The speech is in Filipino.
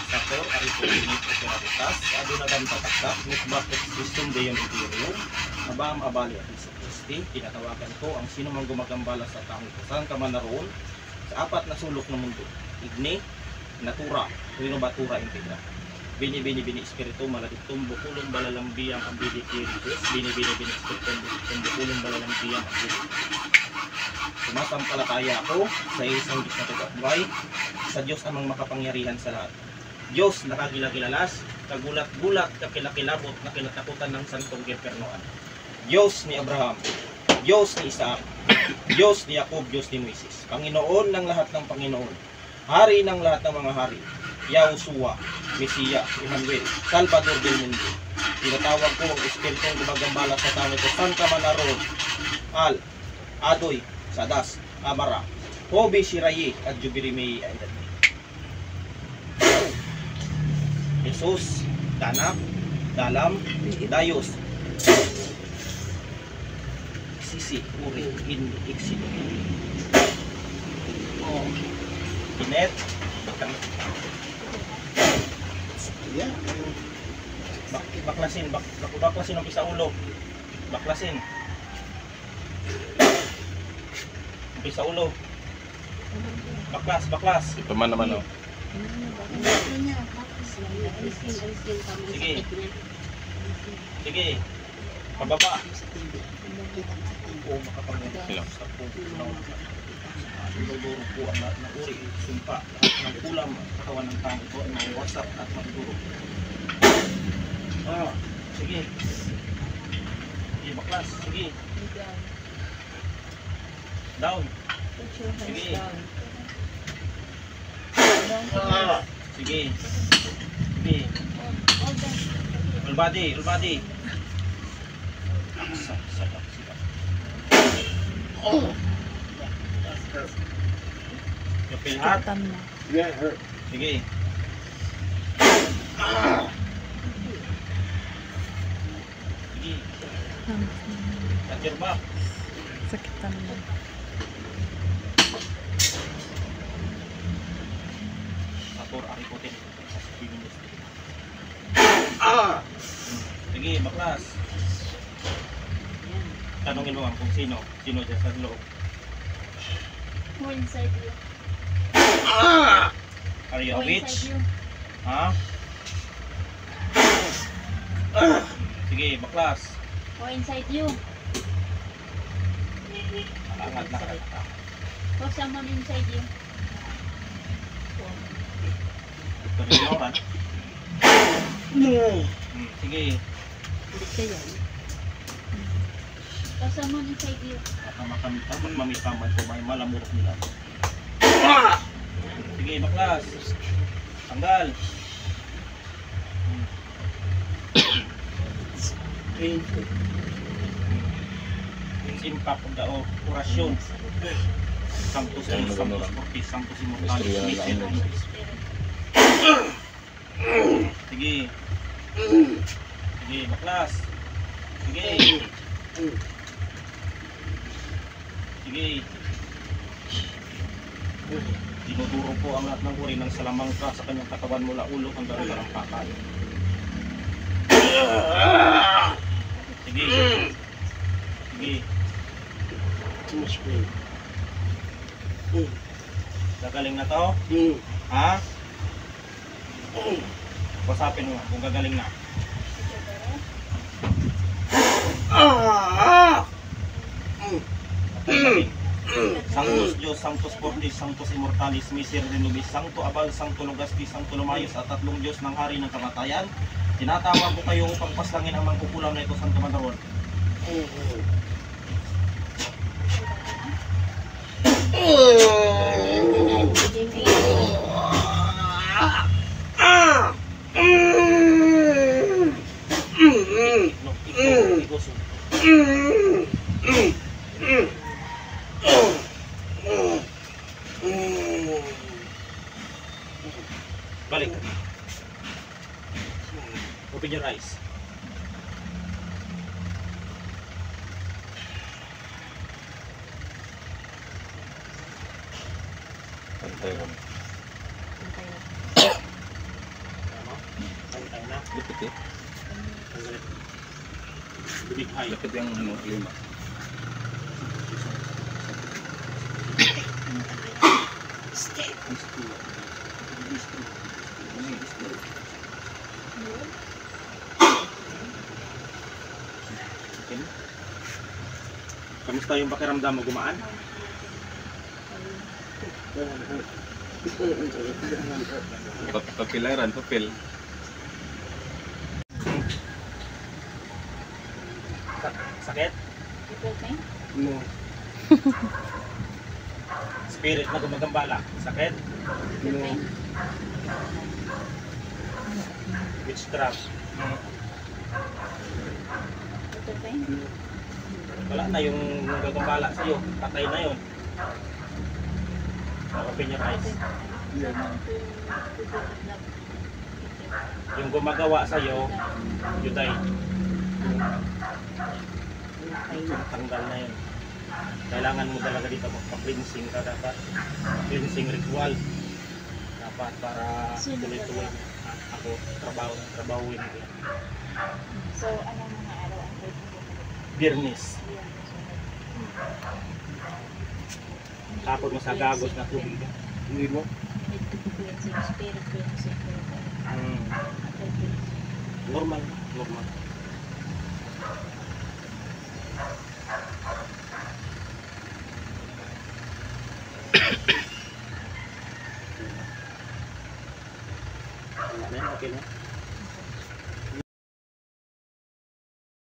Sakor, ari po init o kinaritas, ado na dan pataktak, mitbakit system de yung Ethereum, abam abali at isa Kristi, tinatawagan ko ang sino mang gumagambala sa taong kusan ka man naroon, sa apat na sulok ng mundo, igni, natura, rinobatura integra. Bini espiritu maladitong bukulong balalambiyang ang bini kiritis, bini espiritu bukulong balalambiyang ang bini. Sumasampalataya ako sa isang Diyos na tagabuhay, sa Diyos amang makapangyarihan sa lahat. Diyos nakagilagilalas, kagulat-gulat, kakilakilabot, nakilatakutan ng santong Gepernoan. Diyos ni Abraham, Diyos ni Isaac, Diyos ni Jacob, Diyos ni Moises. Panginoon ng lahat ng Panginoon, Hari ng lahat ng mga hari, Yahushua, Mesiya, Emmanuel, Salvador del Mundo. Tinatawag ko ang Espiritong gumagambala sa tao ito, Santa Manaron, Al, Adoy, Sadas, Amara, Hobi, Shiraye, at Jubirimei ay dati. Jesus, Danak, Dalam, Dayos, Sisi, Uri, In, Ixido, Inet, baklasin, baklasin ang isa ulo, baklasin, sa ulo, baklas. Ito man naman, oh. Sige, pababa. Oo, makapangyarihan sa puno. Dinuduro po ang lahat ng uri, sumpa, lahat ng kulam, katawan ng tao ito ay mawasak at magduro. Sige. Sige, baklas, sige. Down. Sige. Sige. Sige. Full body. Sadap. Kapil hat. Sige. Sige. Cut your back. Sakitan mo. Sator arikotin sa Pilipinas. Sige, baklas. Tanungin mo kung sino dyan sa loob. Who inside you? Are you a Who witch? inside you? Ha? Sige, baklas. Who inside you? Angat na ka. Who someone inside you? Pag-ignoran. Sige. Who someone inside you? At mamitaman ko may malamurok nila. Sige, baklas. Tanggal. Impact of the orasyon. Sanctus Fortis, Sanctus Immortalis. Sige. Sige, baklas. Sige. Sige. Dinuduro po ang lahat ng uri ng salamangka sa kanyang katawan mula ulo hanggang talampakan. Sige. Sige. Gagaling na to? Ha? Wasapin mo kung gagaling na. Sanctus Dios, Sanctus Fortis, Sanctus Immortalis, Miser Renubis, Sancto Abal, Sancto Lugasti, Sancto Lumayos at tatlong Diyos ng Hari ng Kamatayan. Tinatawag ko kayo upang paslangin ang mangkukulam na ito sa Kamataron. Balik. Open your eyes. Pantay lang. Ano? Pantay na. Lupit eh. Tanggalin. Bibig high. Lupit yung ano, lima. Okay. Kamusta yung pakiramdam mo? Gumaan? Papilaran, papel. Sakit? Ito, okay? No. Spirit na gumagambala? Sakit? Ito, okay? Witchcraft? Ito, okay? Wala na yung gagambala sa'yo. Patay na yun. Open your eyes. Yung gumagawa sa'yo, you die. Tanggal na yun. Kailangan mo talaga dito magpa-cleansing ka dapat. Cleansing ritual. Dapat para tuloy-tuloy. Ako, trabahuin ko yan. So, anong mga araw ang pwede mo? Biyernes. Tapos mo sa gagos na tubig. Hindi mo? Need to be cleansing, spirit cleansing. Normal. Normal.